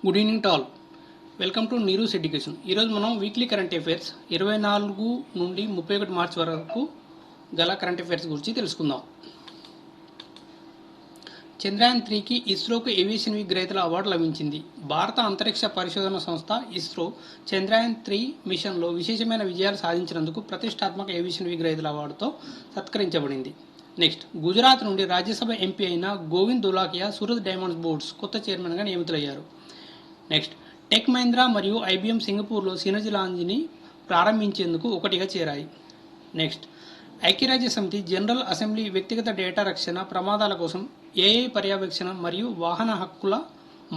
Good evening to all. Welcome to Neeru's education. ఈరోజు మనం weekly current affairs 24 నుండి 31 మార్చి వరకు గల కరెంట్ అఫైర్స్ గురించి తెలుసుకుందాం. చంద్రయాన్ 3కి ఇస్రోకు ఏవియేషన్ వీక్ గ్రహీతల అవార్డు లభించింది. భారత అంతరిక్ష పరిశోధన సంస్థ ఇస్రో చంద్రయాన్ 3 మిషన్లో విశేషమైన విజయాలు సాధించినందుకు ప్రతిష్టాత్మక ఏవియేషన్ వీక్ గ్రహీతల అవార్డుతో సత్కరించబడింది. నెక్స్ట్, గుజరాత్ నుండి రాజ్యసభ ఎంపీ అయిన గోవింద్ ధోలాకియా సూరత్ డైమండ్స్ బోర్డ్స్ కొత్త చైర్మన్గా నియమితులయ్యారు. నెక్స్ట్, టెక్ మహీంద్రా మరియు ఐబీఎం సింగపూర్లో సినర్జీ లాంజ్ని ప్రారంభించేందుకు ఒకటిగా చేరాయి. నెక్స్ట్, ఐక్యరాజ్య సమితి జనరల్ అసెంబ్లీ వ్యక్తిగత డేటా రక్షణ ప్రమాదాల కోసం ఏఐ పర్యవేక్షణ మరియు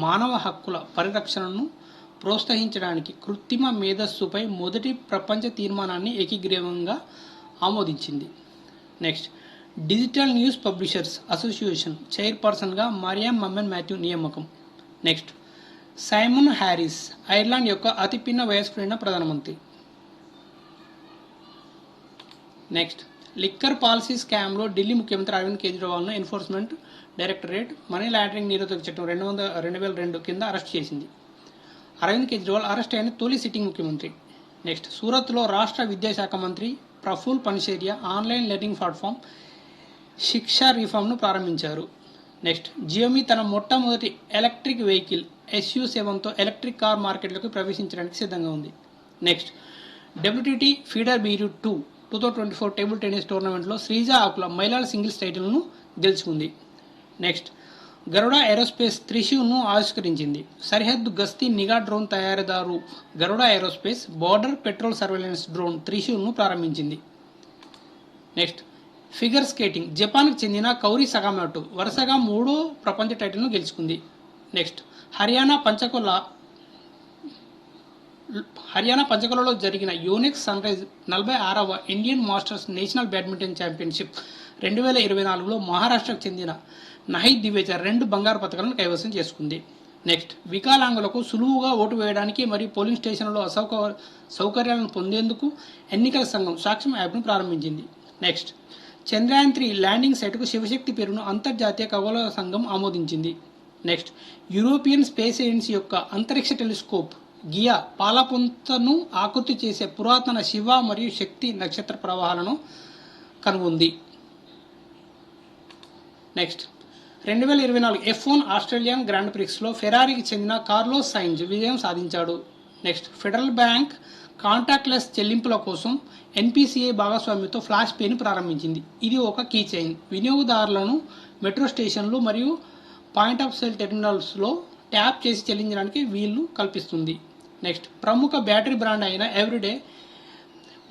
మానవ హక్కుల పరిరక్షణను ప్రోత్సహించడానికి కృత్రిమ మేధస్సుపై మొదటి ప్రపంచ తీర్మానాన్ని ఏకగ్రీవంగా ఆమోదించింది. Next, digital news publishers association చైర్పర్సన్గా మరియామ్ మమ్మన్ మాథ్యూ నియామకం. నెక్స్ట్, సైమన్ హ్యారిస్ ఐర్లాండ్ యొక్క అతి పిన్న వయస్కుడైన ప్రధానమంత్రి. నెక్స్ట్, లిక్కర్ పాలసీ స్కామ్లో ఢిల్లీ ముఖ్యమంత్రి అరవింద్ కేజ్రీవాల్ను ఎన్ఫోర్స్మెంట్ డైరెక్టరేట్ మనీ లాండరింగ్ నిరోధక చట్టం 2002 కింద అరెస్ట్ చేసింది. అరవింద్ కేజ్రీవాల్ అరెస్ట్ అయిన తొలి సిట్టింగ్ ముఖ్యమంత్రి. నెక్స్ట్, సూరత్లో రాష్ట్ర విద్యాశాఖ మంత్రి Praful Pansheriya online learning platform Shiksha రిఫార్మ్ను ప్రారంభించారు. నెక్స్ట్, జియోమీ తన మొట్టమొదటి ఎలక్ట్రిక్ వెహికల్ SU7తో ఎలక్ట్రిక్ కార్ మార్కెట్లోకి ప్రవేశించడానికి సిద్ధంగా ఉంది. Next, WTT feeder Beirut 2024 table tennis టోర్నమెంట్లో శ్రీజా ఆకుల మహిళల సింగిల్స్ టైటిల్ను గెలుచుకుంది. నెక్స్ట్, గరుడ ఏరోస్పేస్ త్రిశూల్ను ఆవిష్కరించింది. సరిహద్దు గస్తీ నిఘా డ్రోన్ తయారీదారు Garuda aerospace border patrol surveillance drone త్రిశూల్ను ప్రారంభించింది. నెక్స్ట్, ఫిగర్ స్కేటింగ్ జపాన్కు చెందిన కౌరి సగామోటో వరుసగా 3వ ప్రపంచ టైటిల్ను గెలుచుకుంది. నెక్స్ట్, హర్యానా పంచకులలో జరిగిన యోనెక్స్ సన్రైజ్ 46వ Indian masters national badminton championship 2024లో మహారాష్ట్రకు చెందిన నహిద్ దివేచా 2 బంగారు పతకాలను కైవసం చేసుకుంది. నెక్స్ట్, వికలాంగులకు సులువుగా ఓటు వేయడానికి మరియు పోలింగ్ స్టేషన్లలో సౌకర్యాలను పొందేందుకు ఎన్నికల సంఘం సాక్ష్యం యాప్ను ప్రారంభించింది. నెక్స్ట్, చంద్రయాన్ 3 ల్యాండింగ్ సైట్కు శివశక్తి పేరును అంతర్జాతీయ ఖగోళ సంఘం ఆమోదించింది. నెక్స్ట్, యూరోపియన్ స్పేస్ ఏజెన్సీ యొక్క అంతరిక్ష టెలిస్కోప్ గియా పాలపుంతను ఆకృతి చేసే పురాతన శివ మరియు శక్తి నక్షత్ర ప్రవాహాలను కనుగొంది. నెక్స్ట్, 2024 F1 ఆస్ట్రేలియన్ గ్రాండ్ ప్రిక్స్లో ఫెరారీకి చెందిన కార్లోస్ సైన్స్ విజయం సాధించాడు. నెక్స్ట్, ఫెడరల్ బ్యాంక్ కాంటాక్ట్లెస్ చెల్లింపుల కోసం NPCI భాగస్వామ్యంతో ఫ్లాష్ పేని ప్రారంభించింది. ఇది ఒక కీ చైన్ వినియోగదారులను మెట్రో స్టేషన్లు మరియు పాయింట్ ఆఫ్ సేల్ టెర్మినల్స్లో ట్యాప్ చేసి చెల్లించడానికి వీలు కల్పిస్తుంది. నెక్స్ట్, ప్రముఖ బ్యాటరీ బ్రాండ్ అయిన ఎవ్రీడే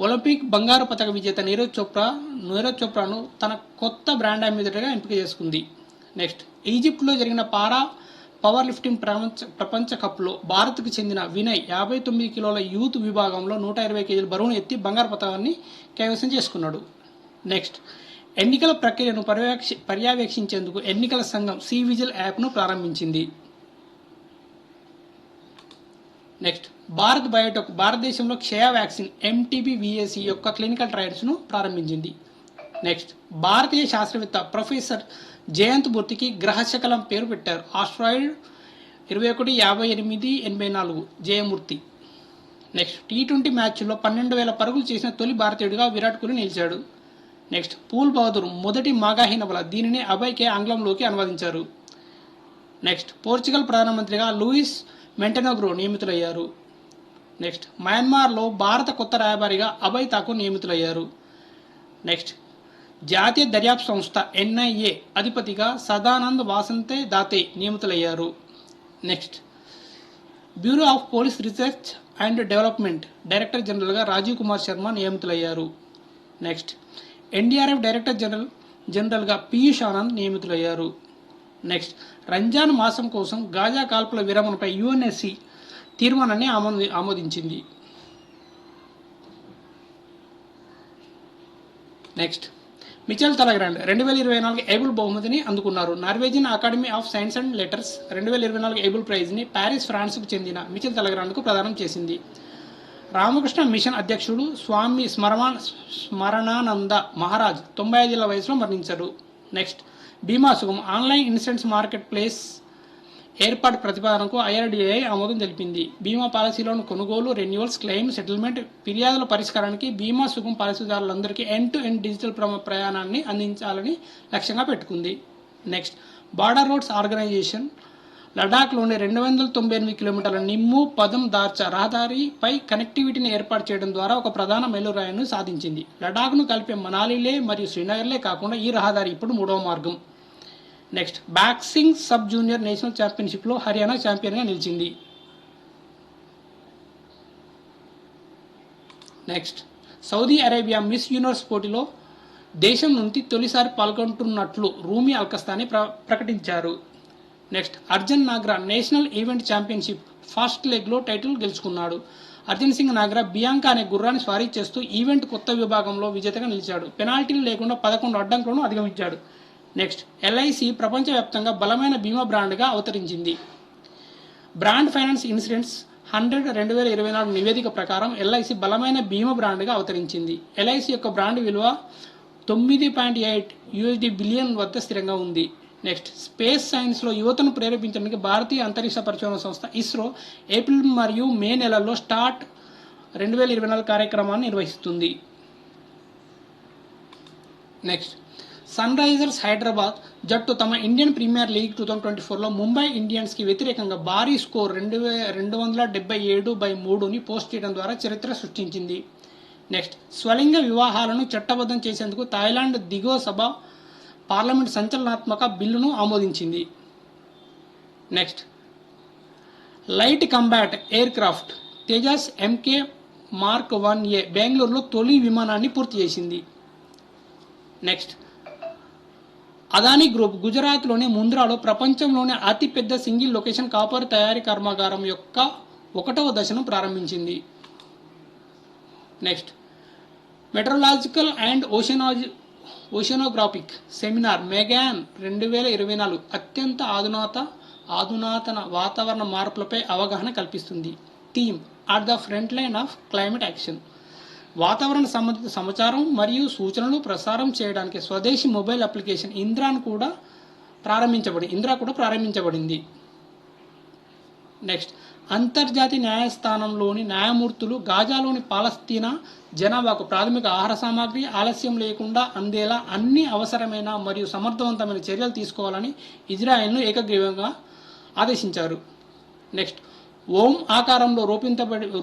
ఒలింపిక్ బంగారు పతక విజేత నీరజ్ చోప్రాను తన కొత్త బ్రాండ్ అంబాసిడర్గా ఎంపిక చేసుకుంది. నెక్స్ట్, ఈజిప్ట్లో జరిగిన పవర్ లిఫ్టింగ్ ప్రపంచ కప్లో భారత్కు చెందిన వినయ్ 59 కిలోల యూత్ విభాగంలో 120 కేజీల బరువును ఎత్తి బంగారు పతకాన్ని కైవసం చేసుకున్నాడు. నెక్స్ట్, ఎన్నికల ప్రక్రియను పర్యవేక్షించేందుకు ఎన్నికల సంఘం సి-విజిల్ యాప్ను ప్రారంభించింది. నెక్స్ట్, భారత్ బయోటెక్ భారతదేశంలో క్షయ వ్యాక్సిన్ MTB-VAC యొక్క క్లినికల్ ట్రయల్స్ను ప్రారంభించింది. నెక్స్ట్, భారతీయ శాస్త్రవేత్త ప్రొఫెసర్ జయంత్ మూర్తికి గ్రహశకలం పేరు పెట్టారు. ఆస్ట్రాయిడ్ 215884 జయమూర్తి. నెక్స్ట్, T20 మ్యాచ్లో 12,000 పరుగులు చేసిన తొలి భారతీయుడిగా విరాట్ కోహ్లీ నిలిచాడు. నెక్స్ట్, పూల్ బహదూర్ మొదటి మాగాహి నవల దీనిని అభయ్కే ఆంగ్లంలోకి అనువదించారు. నెక్స్ట్, పోర్చుగల్ ప్రధానమంత్రిగా లూయిస్ మెంటెనోగ్రో నియమితులయ్యారు. నెక్స్ట్, మయన్మార్లో భారత కొత్త రాయబారిగా అభయ్ ఠాకూర్ నియమితులయ్యారు. నెక్స్ట్, జాతీయ దర్యాప్తు సంస్థ NIA అధిపతిగా సదానంద్ వాసంతే దాతే నియమితులయ్యారు. Next, bureau of police research and development director జనరల్గా రాజీవ్ కుమార్ శర్మ నియమితులయ్యారు. నెక్స్ట్, NDRF డైరెక్టర్ జనరల్గా పీయూష్ ఆనంద్ నియమితులయ్యారు. నెక్స్ట్, రంజాన్ మాసం కోసం గాజా కాల్పుల విరమణపై UNSC తీర్మానాన్ని ఆమోదించింది. నెక్స్ట్, మిచెల్ తలగ్రాండ్ 2024 ఏబుల్ బహుమతిని అందుకున్నారు. Norwegian academy of science and letters 2024 Abel ప్రైజ్ని ప్యారిస్ ఫ్రాన్స్కు చెందిన మిచెల్ తలగ్రాండ్కు ప్రదానం చేసింది. రామకృష్ణ మిషన్ అధ్యక్షుడు స్వామి స్మరణానంద మహారాజ్ 95 ఏళ్ల వయసులో మరణించారు. నెక్స్ట్, బీమా సుగం ఆన్లైన్ ఇన్సూరెన్స్ మార్కెట్ ప్లేస్ ఏర్పాటు ప్రతిపాదనకు ఐఆర్డీఏ ఆమోదం తెలిపింది. బీమా పాలసీలోని కొనుగోలు, రెన్యువల్స్, క్లెయిమ్ సెటిల్మెంట్, ఫిర్యాదుల పరిష్కారానికి బీమా సుగం పాలసీదారులందరికీ ఎండ్ టు ఎండ్ డిజిటల్ ప్రయాణాన్ని అందించాలని లక్ష్యంగా పెట్టుకుంది. నెక్స్ట్, బార్డర్ రోడ్స్ ఆర్గనైజేషన్ లడాఖ్లోని 298 కిలోమీటర్ల నిమ్ము పదం దార్చా రహదారిపై కనెక్టివిటీని ఏర్పాటు చేయడం ద్వారా ఒక ప్రధాన మైలురాయిని సాధించింది. లడాఖ్ను కలిపే మనాలిలే మరియు శ్రీనగర్లే కాకుండా ఈ రహదారి ఇప్పుడు 3వ మార్గం. Next, boxing sub junior national ఛాంపియన్షిప్లో హర్యానా ఛాంపియన్గా నిలిచింది. Next, Saudi Arabia Miss Universe పోటీలో దేశం నుంచి తొలిసారి పాల్గొంటున్నట్లు రూమీ అల్కస్తాని ప్రకటించారు. Next, Arjan Nagra national event championship first లెగ్లో టైటిల్ గెలుచుకున్నాడు. అర్జన్ సింగ్ నాగ్రా బియాంకా అనే గుర్రాన్ని స్వారీ చేస్తూ ఈవెంట్ కొత్త విభాగంలో విజేతగా నిలిచాడు. పెనాల్టీలు లేకుండా 11 అడ్డంకులను అధిగమించాడు. నెక్స్ట్, ఎల్ఐసి ప్రపంచవ్యాప్తంగా బలమైన బీమా బ్రాండ్గా అవతరించింది. బ్రాండ్ ఫైనాన్స్ ఇన్సూరెన్స్ 100/2024 నివేదిక ప్రకారం ఎల్ఐసి బలమైన బీమా బ్రాండ్గా అవతరించింది. ఎల్ఐసి యొక్క బ్రాండ్ విలువ $9.8 బిలియన్ వద్ద స్థిరంగా ఉంది. నెక్స్ట్, స్పేస్ సైన్స్లో యువతను ప్రేరేపించడానికి భారతీయ అంతరిక్ష పరిశోధన సంస్థ ఇస్రో ఏప్రిల్ మరియు మే నెలల్లో స్టార్ట్ 2024 కార్యక్రమాన్ని నిర్వహిస్తుంది. నెక్స్ట్, సన్ రైజర్స్ హైదరాబాద్ జట్టు తమ ఇండియన్ ప్రీమియర్ లీగ్ 2024లో ముంబై ఇండియన్స్కి వ్యతిరేకంగా భారీ స్కోర్ 277/3ని పోస్ట్ చేయడం ద్వారా చరిత్ర సృష్టించింది. నెక్స్ట్, స్వలింగ వివాహాలను చట్టబద్ధం చేసేందుకు థాయిలాండ్ దిగువ సభ పార్లమెంట్ సంచలనాత్మక బిల్లును ఆమోదించింది. Next, light combat air craft Tejas MK Mark 1A బెంగళూరులో తొలి విమానాన్ని పూర్తి చేసింది. నెక్స్ట్, అదానీ గ్రూప్ గుజరాత్లోని ముంద్రాలో ప్రపంచంలోని అతిపెద్ద సింగిల్ లొకేషన్ కాపర్ తయారీ కర్మాగారం యొక్క 1వ దశను ప్రారంభించింది. Next, metrological and oceanographic seminar Megan 2024 అత్యంత అధునాతన వాతావరణ మార్పులపై అవగాహన కల్పిస్తుంది. Theme at the front line of climate action. వాతావరణ సంబంధిత సమాచారం మరియు సూచనలు ప్రసారం చేయడానికి స్వదేశీ మొబైల్ అప్లికేషన్ ఇంద్రా కూడా ప్రారంభించబడింది. నెక్స్ట్, అంతర్జాతీయ న్యాయస్థానంలోని న్యాయమూర్తులు గాజాలోని పాలస్తీనా జనాభాకు ప్రాథమిక ఆహార సామాగ్రి ఆలస్యం లేకుండా అందేలా అన్ని అవసరమైన మరియు సమర్థవంతమైన చర్యలు తీసుకోవాలని ఇజ్రాయెల్ను ఏకగ్రీవంగా ఆదేశించారు. నెక్స్ట్, ఓం ఆకారంలో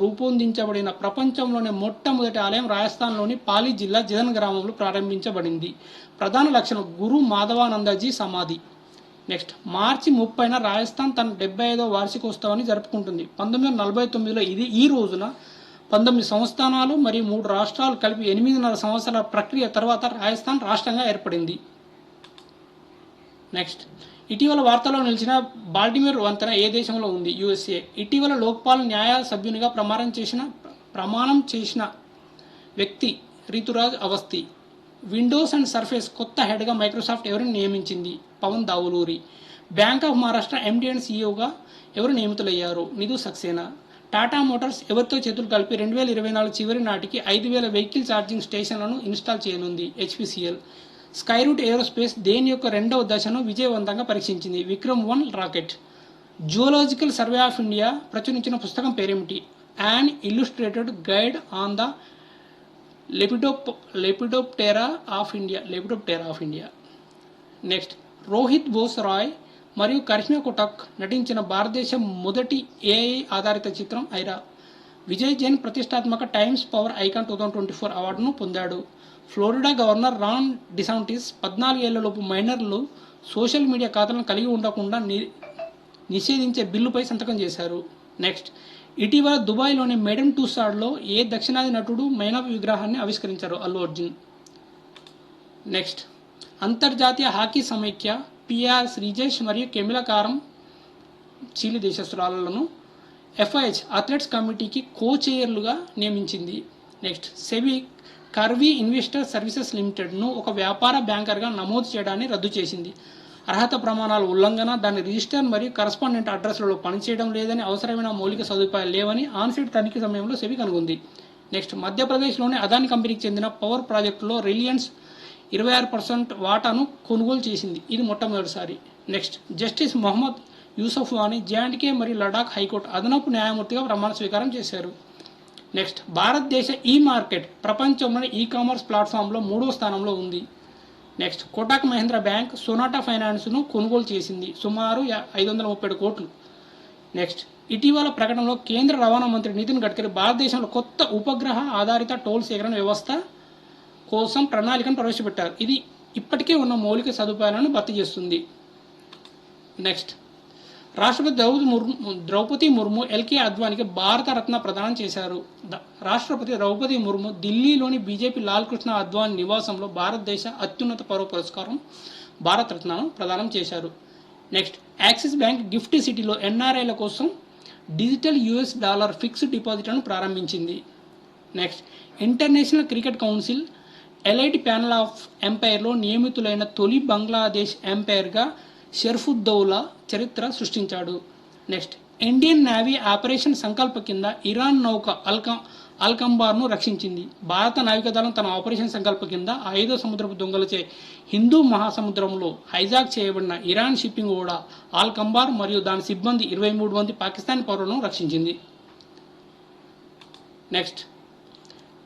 రూపొందించబడిన ప్రపంచంలోని మొట్టమొదటి ఆలయం రాజస్థాన్లోని పాలి జిల్లా జదన్ గ్రామంలో ప్రారంభించబడింది. ప్రధాన లక్షణం గురు మాధవానందజీ సమాధి. నెక్స్ట్, మార్చి 30న రాజస్థాన్ తన 75వ వార్షికోత్సవాన్ని జరుపుకుంటుంది. 1949లో ఈ రోజున 19 సంస్థానాలు మరియు 3 రాష్ట్రాలు కలిపి 8.5 సంవత్సరాల ప్రక్రియ తర్వాత రాజస్థాన్ రాష్ట్రంగా ఏర్పడింది. నెక్స్ట్, ఇటీవల వార్తల్లో నిలిచిన బాల్టిమోర్ వంతెన ఏ దేశంలో ఉంది? USA. ఇటీవల లోక్పాల్ న్యాయ సభ్యునిగా ప్రమాణం చేసిన వ్యక్తి Rituraj Awasthi. Windows and surface కొత్త హెడ్గా మైక్రోసాఫ్ట్ ఎవరిని నియమించింది? Pavan Davuluri. Bank of Maharashtra MD and CEOగా ఎవరు నియమితులయ్యారు? నిధు సక్సేనా. టాటా మోటార్స్ ఎవరితో చేతులు కలిపి 2024 చివరి నాటికి 5,000 వెహికల్ ఛార్జింగ్ స్టేషన్లను ఇన్స్టాల్ చేయనుంది? HPCL. స్కైరూట్ ఏరోస్పేస్ దేని యొక్క 2వ దశను విజయవంతంగా పరీక్షించింది? Vikram one rocket. Zoological survey of India ప్రచురించిన పుస్తకం పేరేమిటి? An illustrated guide on the lepidoptera of India. Next, Rohit Bose Roy మరియు కరిష్మా కోటక్ నటించిన భారతదేశం మొదటి AI ఆధారిత చిత్రం ఐరా. విజయ్ జైన్ ప్రతిష్టాత్మక టైమ్స్ పవర్ ఐకాన్ 2024 అవార్డును పొందాడు. ఫ్లోరిడా గవర్నర్ రాన్ డిసాంటిస్ 14 ఏళ్లలోపు మైనర్లు సోషల్ మీడియా ఖాతాలను కలిగి ఉండకుండా నిషేధించే బిల్లుపై సంతకం చేశారు. నెక్స్ట్, ఇటీవల దుబాయ్లోని మేడమ్ టూసాడ్లో ఏ దక్షిణాది నటుడు మైనపు విగ్రహాన్ని ఆవిష్కరించారు? అల్లు అర్జున్. నెక్స్ట్, అంతర్జాతీయ హాకీ సమైక్య PR శ్రీజేష్ మరియు కెమిలా కారం చిలీ దేశస్తురాలను FIH అథ్లెట్స్ కమిటీకి కో-చైర్లుగా నియమించింది. Next, SEBI Karvy investor services లిమిటెడ్ను ఒక వ్యాపార బ్యాంకర్గా నమోదు చేయడాన్ని రద్దు చేసింది. అర్హత ప్రమాణాల ఉల్లంఘన, దాని రిజిస్టర్ మరియు కరస్పాండెంట్ అడ్రస్లలో పనిచేయడం లేదని, అవసరమైన మౌలిక సదుపాయాలు లేవని ఆన్సైట్ తనిఖీ సమయంలో సెబీ కనుగొంది. నెక్స్ట్, మధ్యప్రదేశ్లోని అదాని కంపెనీకి చెందిన పవర్ ప్రాజెక్టులో రిలయన్స్ 26% వాటాను కొనుగోలు చేసింది. ఇది మొట్టమొదటిసారి. నెక్స్ట్, జస్టిస్ మొహమ్మద్ యూసఫ్వాని జే&కే మరియు లడాక్ హైకోర్టు అదనపు న్యాయమూర్తిగా ప్రమాణ స్వీకారం చేశారు. నెక్స్ట్, భారతదేశ ఈ మార్కెట్ ప్రపంచంలోని ఈ కామర్స్ ప్లాట్ఫామ్లో 3వ స్థానంలో ఉంది. Next, Kotak Mahindra bank Sonata ఫైనాన్స్ను కొనుగోలు చేసింది, సుమారు 537 కోట్లు. నెక్స్ట్, ఇటీవల ప్రకటనలో కేంద్ర రవాణా మంత్రి నితిన్ గడ్కరీ భారతదేశంలో కొత్త ఉపగ్రహ ఆధారిత టోల్ సేకరణ వ్యవస్థ కోసం ప్రణాళికను ప్రవేశపెట్టారు. ఇది ఇప్పటికే ఉన్న మౌలిక సదుపాయాలను భర్తీ చేస్తుంది. నెక్స్ట్, రాష్ట్రపతి ద్రౌపది ముర్ము ఎల్కే అద్వానీకి భారతరత్న ప్రదానం చేశారు. రాష్ట్రపతి ద్రౌపది ముర్ము ఢిల్లీలోని బీజేపీ లాల్ కృష్ణ అద్వానీ నివాసంలో భారతదేశ అత్యున్నత పౌర పురస్కారం భారతరత్నను ప్రదానం చేశారు. నెక్స్ట్, యాక్సిస్ బ్యాంక్ గిఫ్ట్ సిటీలో ఎన్ఆర్ఐల కోసం డిజిటల్ $US ఫిక్స్డ్ డిపాజిట్లను ప్రారంభించింది. Next, international cricket council elite panel of ఎంపైర్లో నియమితులైన తొలి బంగ్లాదేశ్ ఎంపైర్గా షర్ఫుద్దౌలా చరిత్ర సృష్టించాడు. నెక్స్ట్, ఇండియన్ నేవీ ఆపరేషన్ సంకల్ప కింద ఇరాన్ నౌక అల్కంబార్ను రక్షించింది. భారత నావికాదళం తన ఆపరేషన్ సంకల్ప కింద 5వ సముద్రపు దొంగలచే హిందూ మహాసముద్రంలో హైజాక్ చేయబడిన ఇరాన్ షిప్పింగ్ ఓడ అల్కంబార్ మరియు దాని సిబ్బంది 23 మంది పాకిస్తానీ పౌరులను రక్షించింది. నెక్స్ట్,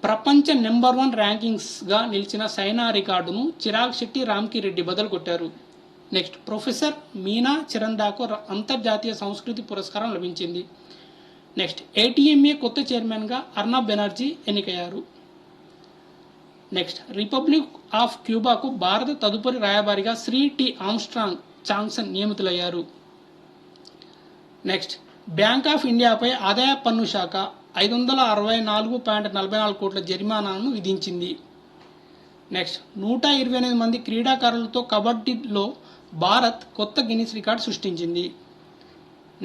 ప్రపంచ నెంబర్ 1 ర్యాంకింగ్స్గా నిలిచిన సైనా రికార్డును చిరాగ్ శెట్టి, రామ్కి రెడ్డి బదులు కొట్టారు. నెక్స్ట్, ప్రొఫెసర్ మీనా చిరందాకు అంతర్జాతీయ సంస్కృతి పురస్కారం లభించింది. నెక్స్ట్, ATMA కొత్త చైర్మన్గా అర్నబ్ బెనర్జీ ఎన్నికయ్యారు. నెక్స్ట్, రిపబ్లిక్ ఆఫ్ క్యూబాకు భారత తదుపరి రాయబారిగా శ్రీ టి ఆమ్స్ట్రాంగ్ చాంగ్సన్ నియమితులయ్యారు. నెక్స్ట్, బ్యాంక్ ఆఫ్ ఇండియాపై ఆదాయ పన్ను శాఖ 564.44 కోట్ల జరిమానాను విధించింది. నెక్స్ట్, 128 మంది క్రీడాకారులతో కబడ్డీలో భారత్ కొత్త గిన్నిస్ రికార్డు సృష్టించింది.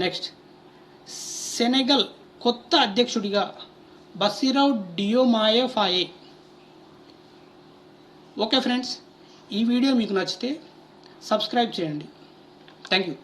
నెక్స్ట్, సెనెగల్ కొత్త అధ్యక్షుడిగా బసిరౌ డియోమాయే ఫాయే. ఓకే ఫ్రెండ్స్, ఈ వీడియో మీకు నచ్చితే సబ్స్క్రైబ్ చేయండి. Thank you.